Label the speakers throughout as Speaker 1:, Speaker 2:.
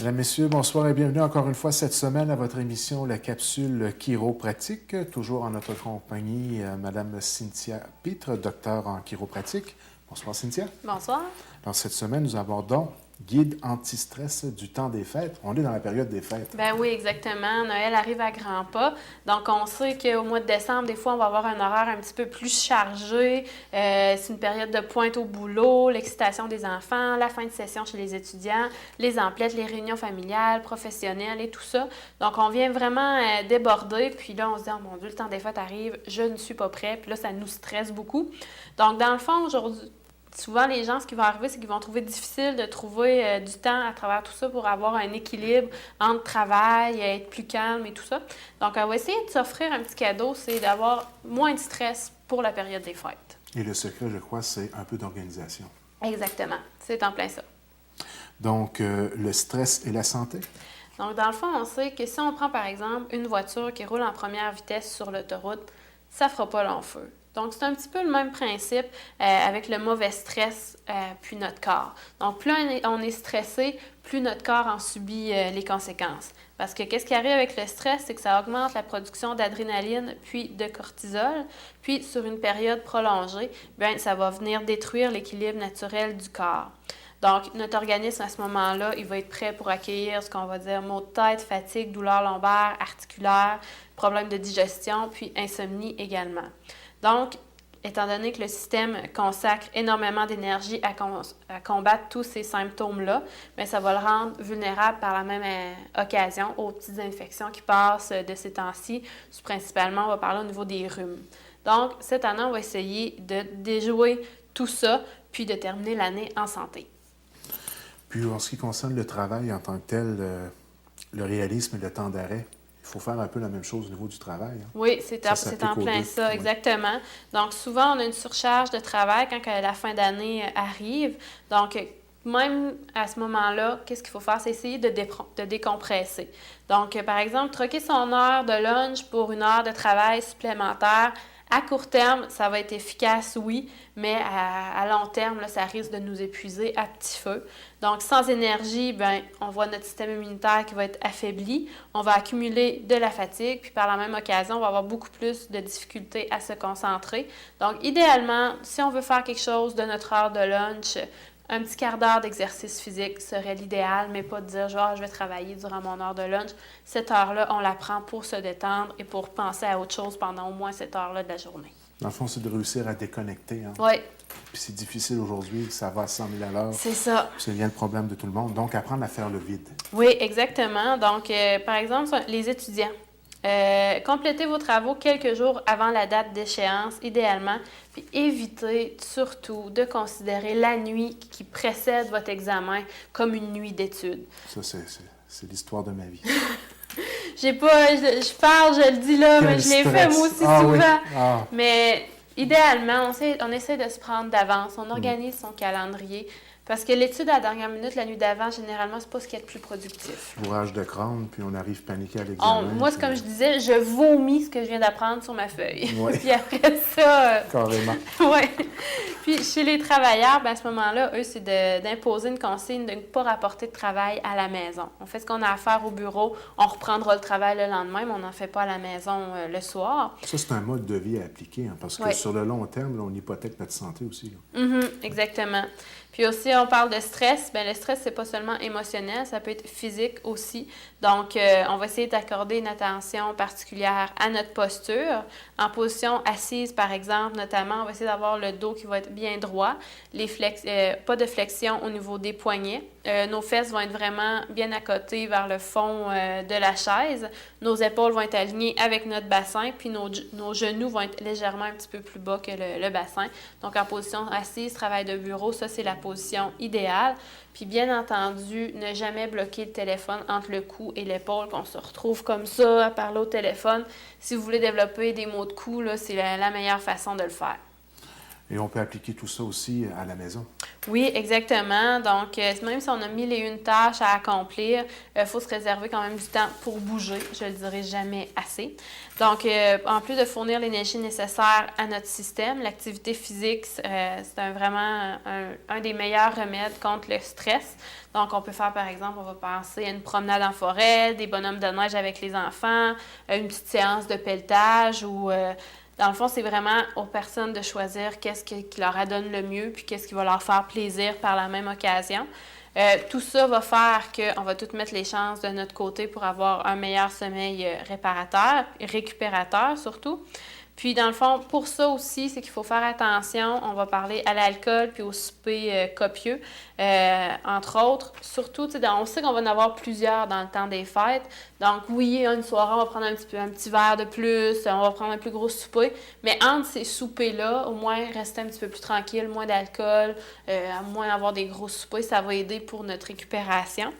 Speaker 1: Mesdames, Messieurs, bonsoir et bienvenue encore une fois cette semaine à votre émission La Capsule Chiropratique. Toujours en notre compagnie, Madame Cynthia Pitre, docteur en chiropratique. Bonsoir Cynthia.
Speaker 2: Bonsoir.
Speaker 1: Dans cette semaine, nous abordons guide anti-stress du temps des fêtes. On est dans la période des fêtes.
Speaker 2: Ben oui, exactement. Noël arrive à grands pas. Donc, on sait qu'au mois de décembre, des fois, on va avoir un horaire un petit peu plus chargé. C'est une période de pointe au boulot, l'excitation des enfants, la fin de session chez les étudiants, les emplettes, les réunions familiales, professionnelles et tout ça. Donc, on vient vraiment déborder. Puis là, on se dit, oh mon Dieu, le temps des fêtes arrive, je ne suis pas prêt. Puis là, ça nous stresse beaucoup. Donc, dans le fond, aujourd'hui, souvent, les gens, ce qui va arriver, c'est qu'ils vont trouver difficile de trouver du temps à travers tout ça pour avoir un équilibre entre travail, être plus calme et tout ça. Donc, on va essayer de s'offrir un petit cadeau, c'est d'avoir moins de stress pour la période des fêtes.
Speaker 1: Et le secret, je crois, c'est un peu d'organisation.
Speaker 2: Exactement. C'est en plein ça.
Speaker 1: Donc, le stress et la santé?
Speaker 2: Donc, dans le fond, on sait que si on prend, par exemple, une voiture qui roule en première vitesse sur l'autoroute, ça ne fera pas long feu. Donc, c'est un petit peu le même principe avec le mauvais stress puis notre corps. Donc, plus on est stressé, plus notre corps en subit les conséquences. Parce que qu'est-ce qui arrive avec le stress, c'est que ça augmente la production d'adrénaline puis de cortisol. Puis, sur une période prolongée, bien, ça va venir détruire l'équilibre naturel du corps. Donc, notre organisme, à ce moment-là, il va être prêt pour accueillir ce qu'on va dire maux de tête, fatigue, douleurs lombaires, articulaires, problèmes de digestion, puis insomnie également. Donc, étant donné que le système consacre énormément d'énergie à combattre tous ces symptômes-là, bien, ça va le rendre vulnérable par la même occasion aux petites infections qui passent de ces temps-ci. Principalement, on va parler au niveau des rhumes. Donc, cette année, on va essayer de déjouer tout ça, puis de terminer l'année en santé.
Speaker 1: Puis, en ce qui concerne le travail en tant que tel, le réalisme et le temps d'arrêt, il faut faire un peu la même chose au niveau du travail. Hein?
Speaker 2: Oui, c'est en plein ça, exactement. Donc, souvent, on a une surcharge de travail quand la fin d'année arrive. Donc, même à ce moment-là, qu'est-ce qu'il faut faire? C'est essayer de décompresser. Donc, par exemple, troquer son heure de lunch pour une heure de travail supplémentaire. À court terme, ça va être efficace, oui, mais à long terme, là, ça risque de nous épuiser à petit feu. Donc, sans énergie, bien, on voit notre système immunitaire qui va être affaibli. On va accumuler de la fatigue, puis par la même occasion, on va avoir beaucoup plus de difficultés à se concentrer. Donc, idéalement, si on veut faire quelque chose de notre heure de lunch, un petit quart d'heure d'exercice physique serait l'idéal, mais pas de dire genre je vais travailler durant mon heure de lunch. Cette heure-là, on la prend pour se détendre et pour penser à autre chose pendant au moins cette heure-là de la journée.
Speaker 1: Dans le fond, c'est de réussir à déconnecter. Hein?
Speaker 2: Oui.
Speaker 1: Puis c'est difficile aujourd'hui, ça va à 100 000 à l'heure.
Speaker 2: C'est ça.
Speaker 1: C'est bien le problème de tout le monde. Donc, apprendre à faire le vide.
Speaker 2: Oui, exactement. Donc, par exemple, les étudiants. Complétez vos travaux quelques jours avant la date d'échéance, idéalement, puis évitez surtout de considérer la nuit qui précède votre examen comme une nuit d'études.
Speaker 1: Ça, c'est l'histoire de ma vie.
Speaker 2: Je parle, je le dis là, mais je l'ai fait moi aussi souvent.
Speaker 1: Oui. Ah.
Speaker 2: Mais idéalement, on essaie de se prendre d'avance, on organise son calendrier. Parce que l'étude à la dernière minute, la nuit d'avant, généralement, c'est pas ce qui est le plus productif.
Speaker 1: Bourrage de crâne, puis on arrive paniqué à l'examen.
Speaker 2: Moi, c'est comme je disais, je vomis ce que je viens d'apprendre sur ma feuille.
Speaker 1: Ouais.
Speaker 2: Puis après ça...
Speaker 1: Carrément.
Speaker 2: Oui. Puis chez les travailleurs, bien, à ce moment-là, eux, c'est d'imposer une consigne de ne pas rapporter de travail à la maison. On fait ce qu'on a à faire au bureau, on reprendra le travail le lendemain, mais on n'en fait pas à la maison le soir.
Speaker 1: Ça, c'est un mode de vie à appliquer, hein, parce que sur le long terme, là, on hypothèque notre santé aussi.
Speaker 2: Exactement. Puis aussi, on parle de stress. Bien, le stress, c'est pas seulement émotionnel, ça peut être physique aussi. Donc, on va essayer d'accorder une attention particulière à notre posture. En position assise, par exemple, notamment, on va essayer d'avoir le dos qui va être bien droit, pas de flexion au niveau des poignets. Nos fesses vont être vraiment bien à côté vers le fond de la chaise. Nos épaules vont être alignées avec notre bassin, puis nos genoux vont être légèrement un petit peu plus bas que le bassin. Donc, en position assise, travail de bureau, ça, c'est la position idéale. Puis, bien entendu, ne jamais bloquer le téléphone entre le cou et l'épaule, qu'on se retrouve comme ça à parler au téléphone. Si vous voulez développer des maux de cou, là, c'est la meilleure façon de le faire.
Speaker 1: Et on peut appliquer tout ça aussi à la maison.
Speaker 2: Oui, exactement. Donc, même si on a 1001 tâches à accomplir, il faut se réserver quand même du temps pour bouger. Je ne le dirai jamais assez. Donc, en plus de fournir l'énergie nécessaire à notre système, l'activité physique, c'est vraiment un des meilleurs remèdes contre le stress. Donc, on peut faire, par exemple, on va penser à une promenade en forêt, des bonhommes de neige avec les enfants, une petite séance de pelletage ou... dans le fond, c'est vraiment aux personnes de choisir qu'est-ce qui leur adonne le mieux puis qu'est-ce qui va leur faire plaisir par la même occasion. Tout ça va faire qu'on va toutes mettre les chances de notre côté pour avoir un meilleur sommeil réparateur, récupérateur surtout. Puis, dans le fond, pour ça aussi, c'est qu'il faut faire attention. On va parler à l'alcool puis au souper copieux, entre autres. Surtout, on sait qu'on va en avoir plusieurs dans le temps des fêtes. Donc, oui, une soirée, on va prendre un petit verre de plus, on va prendre un plus gros souper. Mais entre ces soupers-là, au moins, rester un petit peu plus tranquille, moins d'alcool, moins avoir des gros soupers, ça va aider pour notre récupération.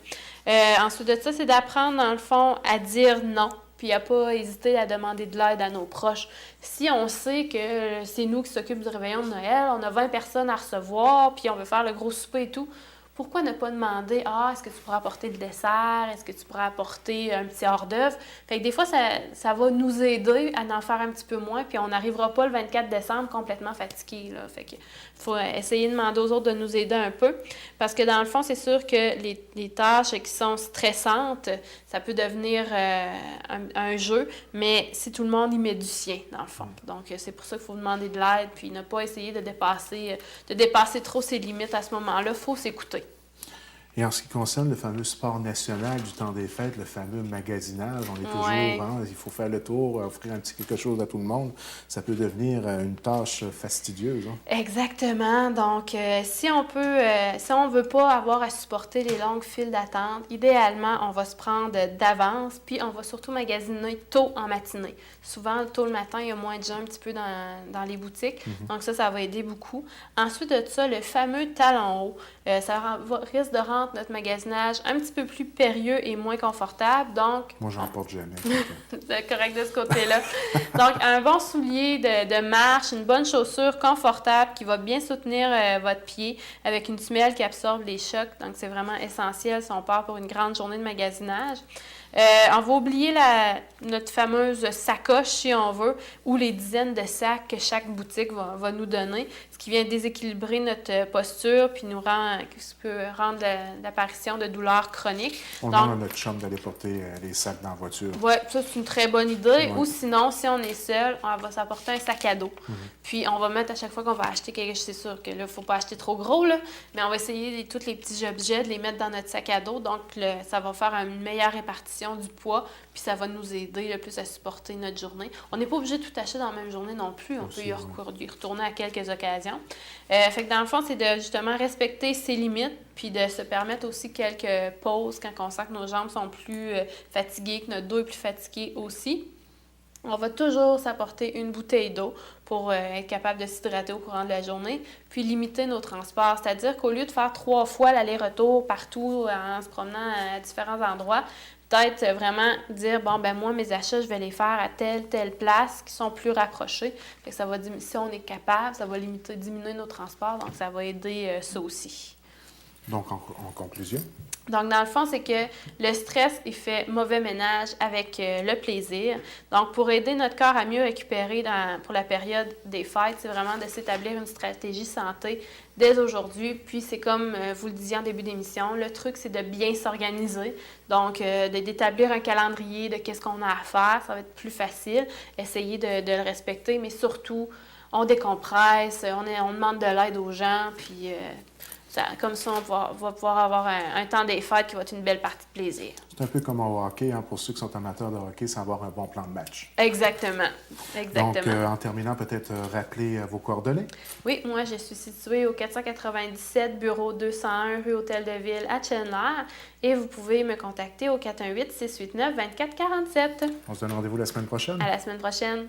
Speaker 2: Ensuite de ça, c'est d'apprendre, dans le fond, à dire non. Puis à pas hésiter à demander de l'aide à nos proches. Si on sait que c'est nous qui s'occupent du réveillon de Noël, on a 20 personnes à recevoir, puis on veut faire le gros souper et tout, pourquoi ne pas demander « Ah, est-ce que tu pourras apporter le dessert? Est-ce que tu pourras apporter un petit hors-d'œuvre? » Fait que des fois, ça va nous aider à en faire un petit peu moins, puis on n'arrivera pas le 24 décembre complètement fatigué, là. Fait que faut essayer de demander aux autres de nous aider un peu. Parce que dans le fond, c'est sûr que les tâches qui sont stressantes, ça peut devenir un jeu, mais si tout le monde y met du sien, dans le fond. Donc, c'est pour ça qu'il faut demander de l'aide, puis ne pas essayer de dépasser trop ses limites à ce moment-là. Il faut s'écouter.
Speaker 1: Et en ce qui concerne le fameux sport national du temps des fêtes, le fameux magasinage, on est toujours,
Speaker 2: Ouais.
Speaker 1: il faut faire le tour, offrir un petit quelque chose à tout le monde. Ça peut devenir une tâche fastidieuse. Hein?
Speaker 2: Exactement. Donc, si on veut pas avoir à supporter les longues files d'attente, idéalement, on va se prendre d'avance, puis on va surtout magasiner tôt en matinée. Souvent, tôt le matin, il y a moins de gens un petit peu dans les boutiques. Donc, ça va aider beaucoup. Ensuite de ça, le fameux talon haut. Ça risque de rendre notre magasinage un petit peu plus périlleux et moins confortable. Donc,
Speaker 1: moi, j'en porte jamais.
Speaker 2: C'est correct de ce côté-là. Donc, un bon soulier de marche, une bonne chaussure confortable qui va bien soutenir votre pied avec une semelle qui absorbe les chocs. Donc, c'est vraiment essentiel si on part pour une grande journée de magasinage. On va oublier notre fameuse sacoche, si on veut, ou les dizaines de sacs que chaque boutique va nous donner, ce qui vient déséquilibrer notre posture puis ce qui peut rendre l'apparition de douleurs chroniques.
Speaker 1: On demande à notre chum d'aller porter les sacs dans la voiture.
Speaker 2: Oui, ça, c'est une très bonne idée. Ouais. Ou sinon, si on est seul, on va s'apporter un sac à dos. Puis, on va mettre à chaque fois qu'on va acheter quelque chose, c'est sûr que là, il ne faut pas acheter trop gros, là, mais on va essayer tous les petits objets de les mettre dans notre sac à dos. Donc, ça va faire une meilleure répartition du poids, puis ça va nous aider le plus à supporter notre journée. On n'est pas obligé de tout acheter dans la même journée non plus. On peut y retourner à quelques occasions. Fait que dans le fond, c'est de justement respecter ses limites, puis de se permettre aussi quelques pauses quand on sent que nos jambes sont plus fatiguées, que notre dos est plus fatigué aussi. On va toujours s'apporter une bouteille d'eau pour être capable de s'hydrater au courant de la journée, puis limiter nos transports. C'est-à-dire qu'au lieu de faire 3 fois l'aller-retour partout en se promenant à différents endroits, peut-être vraiment dire, moi, mes achats, je vais les faire à telle place qui sont plus rapprochés. Fait que ça va, si on est capable, ça va diminuer nos transports, donc ça va aider ça aussi.
Speaker 1: Donc, en conclusion?
Speaker 2: Donc, dans le fond, c'est que le stress, il fait mauvais ménage avec le plaisir. Donc, pour aider notre corps à mieux récupérer pour la période des fêtes, c'est vraiment de s'établir une stratégie santé dès aujourd'hui. Puis, c'est comme vous le disiez en début d'émission, le truc, c'est de bien s'organiser. Donc, d'établir un calendrier de qu'est-ce qu'on a à faire. Ça va être plus facile. Essayer de le respecter, mais surtout, on décompresse, on demande de l'aide aux gens, puis... comme ça, on va pouvoir avoir un temps des fêtes qui va être une belle partie de plaisir.
Speaker 1: C'est un peu comme au hockey, hein, pour ceux qui sont amateurs de hockey, c'est avoir un bon plan de match.
Speaker 2: Exactement.
Speaker 1: Donc, en terminant, peut-être rappeler vos coordonnées.
Speaker 2: Oui, moi, je suis située au 497, bureau 201, rue Hôtel-de-Ville à Chandler. Et vous pouvez me contacter au 418-689-2447.
Speaker 1: On se donne rendez-vous la semaine prochaine.
Speaker 2: À la semaine prochaine.